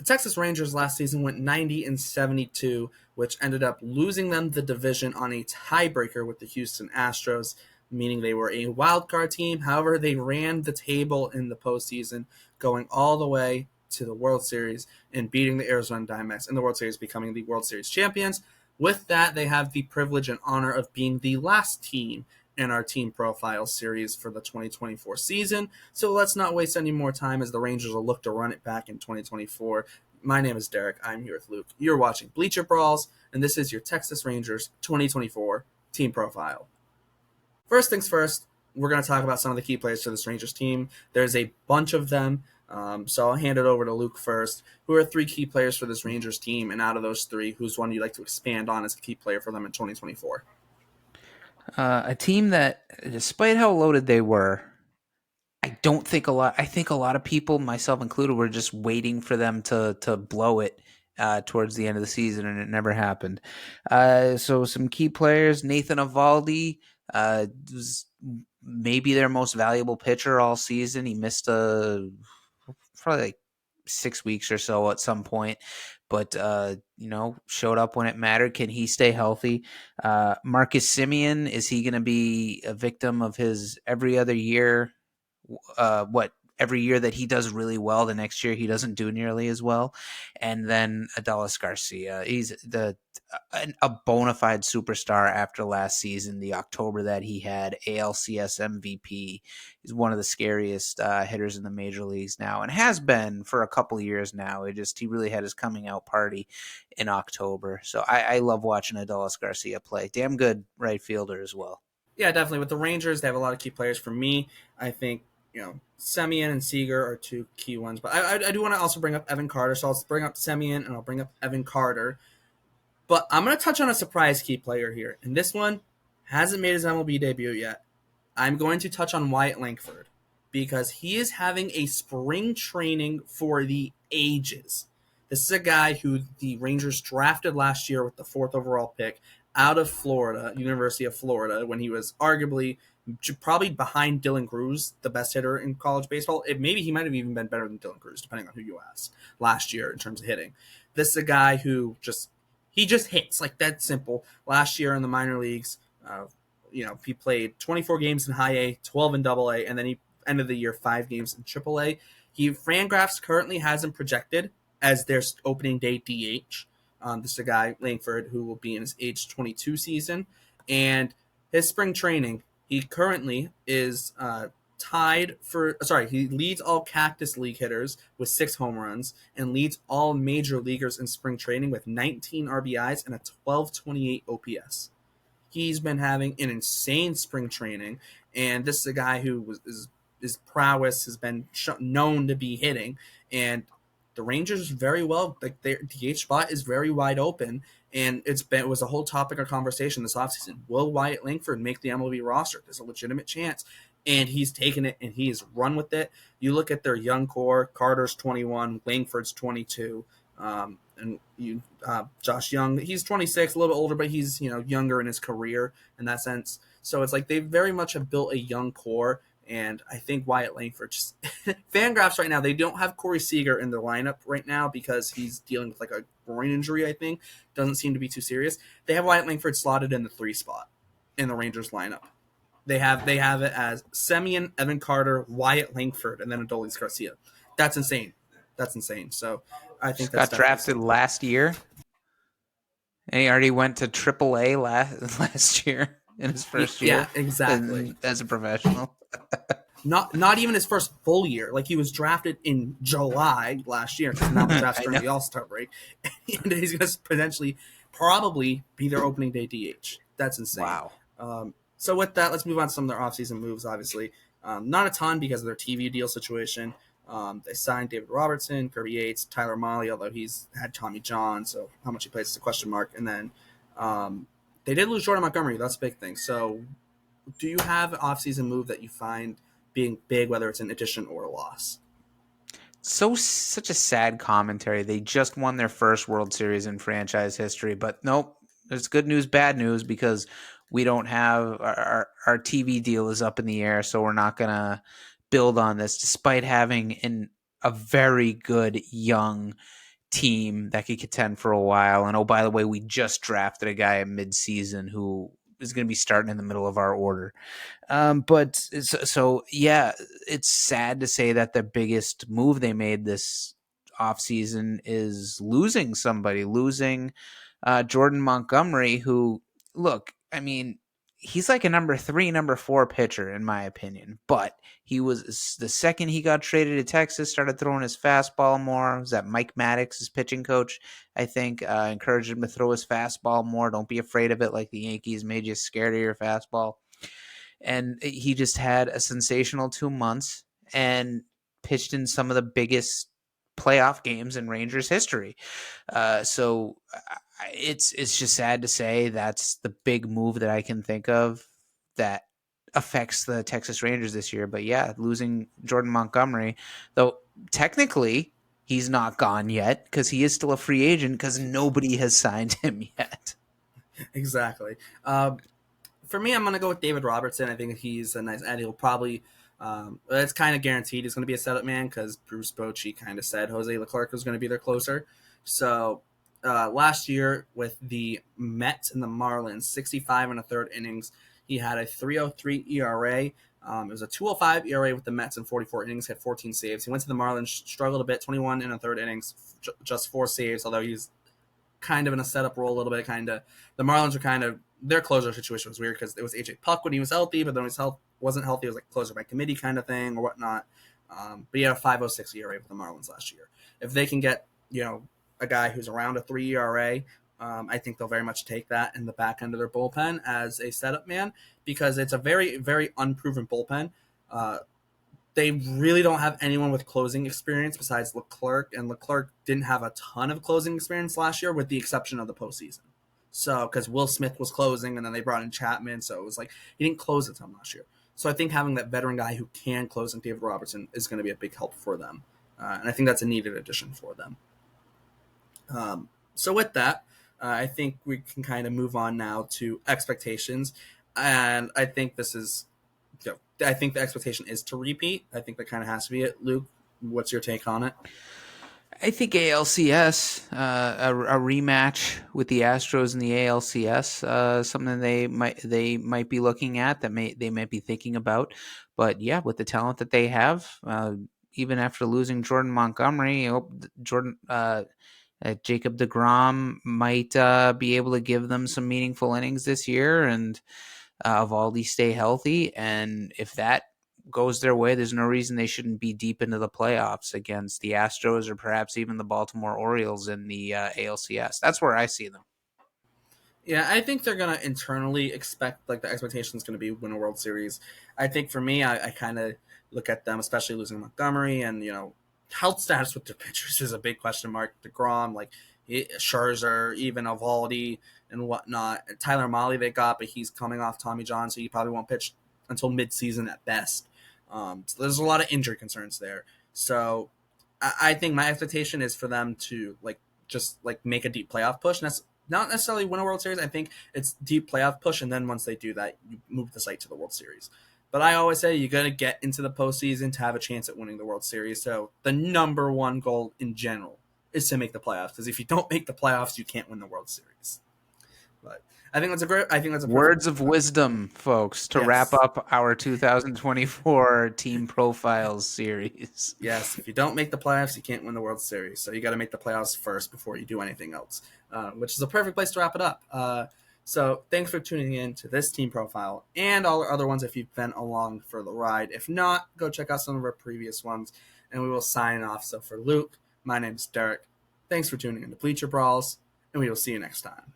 Texas Rangers last season went 90-72, which ended up losing them the division on a tiebreaker with the Houston Astros, meaning they were a wild card team. However, they ran the table in the postseason, going all the way to the World Series and beating the Arizona Diamondbacks in the World Series, becoming the World Series champions. With that, they have the privilege and honor of being the last team in our team profile series for the 2024 season. So let's not waste any more time as the Rangers will look to run it back in 2024. My name is Derek. I'm here with Luke. You're watching Bleacher Brawls, and this is your Texas Rangers 2024 team profile. First things first, we're going to talk about some of the key players for this Rangers team. There's a bunch of them, so I'll hand it over to Luke first. Who are 3 key players for this Rangers team, and out of those 3, who's one you'd like to expand on as a key player for them in 2024? A team that, despite how loaded they were, I think a lot of people, myself included, were just waiting for them to blow it towards the end of the season, and it never happened. So some key players: Nathan Eovaldi was maybe their most valuable pitcher all season. He missed probably like 6 weeks or so at some point, but showed up when it mattered. Can he stay healthy? Marcus Semien, is he going to be a victim of his every other year? Every year that he does really well, the next year he doesn't do nearly as well. And then Adolis Garcia, he's a bona fide superstar after last season. The October that he had, ALCS MVP, he's one of the scariest hitters in the major leagues now, and has been for a couple of years now. He really had his coming out party in October. So I love watching Adolis Garcia play. Damn good right fielder as well. Yeah, definitely. With the Rangers, they have a lot of key players. For me, I think, Semien and Seager are 2 key ones. But I do want to also bring up Evan Carter. So I'll bring up Semien and I'll bring up Evan Carter. But I'm going to touch on a surprise key player here. And this one hasn't made his MLB debut yet. I'm going to touch on Wyatt Langford because he is having a spring training for the ages. This is a guy who the Rangers drafted last year with the 4th overall pick out of Florida, University of Florida, when he was arguably probably behind Dylan Cruz, the best hitter in college baseball. Maybe he might have even been better than Dylan Cruz, depending on who you ask, last year in terms of hitting. This is a guy who just hits, like that simple. Last year in the minor leagues, he played 24 games in high A, 12 in double A, and then he ended the year 5 games in triple A. Fangraphs currently has him projected as their opening day DH. This is a guy, Langford, who will be in his age 22 season. And his spring training, he currently is he leads all Cactus League hitters with 6 home runs and leads all major leaguers in spring training with 19 RBIs and a 1228 OPS. He's been having an insane spring training, and this is a guy who his prowess has been known to be hitting, and the Rangers very well, like their DH spot is very wide open, and it was a whole topic of conversation this offseason. Will Wyatt Langford make the MLB roster? There's a legitimate chance, and he's taken it and he has run with it. You look at their young core: Carter's 21, Langford's 22, and Josh Young, he's 26, a little bit older, but he's younger in his career in that sense. So it's like they very much have built a young core. And I think Wyatt Langford just Fangraphs right now, they don't have Corey Seager in their lineup right now because he's dealing with like a groin injury, I think. Doesn't seem to be too serious. They have Wyatt Langford slotted in the 3 spot in the Rangers lineup. They have it as Semien, Evan Carter, Wyatt Langford, and then Adolis Garcia. That's insane. So I think got drafted last year, and he already went to AAA last year in his first year. Yeah, exactly. As a professional. Not even his first full year. Like, he was drafted in July last year because now the draft's during the All-Star break. And he's going to potentially probably be their opening day DH. That's insane. Wow. So with that, let's move on to some of their offseason moves, obviously. Not a ton because of their TV deal situation. They signed David Robertson, Kirby Yates, Tyler Mahle, although he's had Tommy John, so how much he plays is a question mark. And then they did lose Jordan Montgomery. That's a big thing. So do you have an offseason move that you find being big, whether it's an addition or a loss? Such a sad commentary. They just won their first World Series in franchise history, but nope, there's good news, bad news, because we don't have our TV deal is up in the air, so we're not going to build on this despite having a very good young team that could contend for a while. And oh, by the way, we just drafted a guy at midseason who is going to be starting in the middle of our order. But yeah, it's sad to say that the biggest move they made this offseason is losing Jordan Montgomery, who, look, I mean, he's like a number 3, number 4 pitcher, in my opinion. But he was, the second he got traded to Texas, started throwing his fastball more. Was that Mike Maddox, his pitching coach, I think, encouraged him to throw his fastball more. Don't be afraid of it, like the Yankees made you scared of your fastball. And he just had a sensational 2 months and pitched in some of the biggest playoff games in Rangers history. So it's just sad to say that's the big move that I can think of that affects the Texas Rangers this year. But yeah, losing Jordan Montgomery, though technically he's not gone yet because he is still a free agent because nobody has signed him yet. Exactly. For me, I'm going to go with David Robertson. I think he's a nice add. He'll probably, it's kind of guaranteed he's going to be a setup man because Bruce Bochy kind of said Jose Leclerc was going to be their closer. So last year with the Mets and the Marlins, 65 and a third innings, he had a 3.03 ERA. It was a 2.05 ERA with the Mets in 44 innings, had 14 saves. He went to the Marlins, struggled a bit, 21 and a third innings, just 4 saves, although he's kind of in a setup role a little bit. The Marlins were kind of, their closer situation was weird because it was AJ Puck when he was healthy, but then when he wasn't healthy, it was like closer by committee kind of thing or whatnot. But he had a 5.06 ERA with the Marlins last year. If they can get, a guy who's around a 3 ERA, I think they'll very much take that in the back end of their bullpen as a setup man because it's a very, very unproven bullpen. They really don't have anyone with closing experience besides Leclerc, and Leclerc didn't have a ton of closing experience last year with the exception of the postseason. So, because Will Smith was closing and then they brought in Chapman, so it was like he didn't close a ton last year. So I think having that veteran guy who can close like David Robertson is going to be a big help for them. And I think that's a needed addition for them. So with that, I think we can kind of move on now to expectations. And I think this is, I think the expectation is to repeat. I think that kind of has to be it. Luke, what's your take on it? I think ALCS, a rematch with the Astros in the ALCS, something they might be looking at, they might be thinking about. But yeah, with the talent that they have, even after losing Jordan Montgomery, I hope Jacob deGrom might be able to give them some meaningful innings this year, and Eovaldi stay healthy. And if that goes their way, there's no reason they shouldn't be deep into the playoffs against the Astros or perhaps even the Baltimore Orioles in the ALCS. That's where I see them. Yeah, I think they're gonna internally expect like the expectation is gonna be win a World Series. I think for me, I kind of look at them, especially losing Montgomery and health status with their pitchers is a big question mark. DeGrom, like Scherzer, even Eovaldi and whatnot. Tyler Mahle they got, but he's coming off Tommy John, so he probably won't pitch until midseason at best. So there's a lot of injury concerns there. So I think my expectation is for them to just make a deep playoff push. And that's not necessarily win a World Series. I think it's deep playoff push, and then once they do that, you move the site to the World Series. But I always say you got to get into the postseason to have a chance at winning the World Series. So the number one goal in general is to make the playoffs. Because if you don't make the playoffs, you can't win the World Series. But I think that's a words of wisdom, folks, to wrap up our 2024 team profiles series. Yes, if you don't make the playoffs, you can't win the World Series. So you got to make the playoffs first before you do anything else, which is a perfect place to wrap it up. So thanks for tuning in to this team profile and all our other ones if you've been along for the ride. If not, go check out some of our previous ones, and we will sign off. So for Luke, my name is Derek. Thanks for tuning in to Bleacher Brawls, and we will see you next time.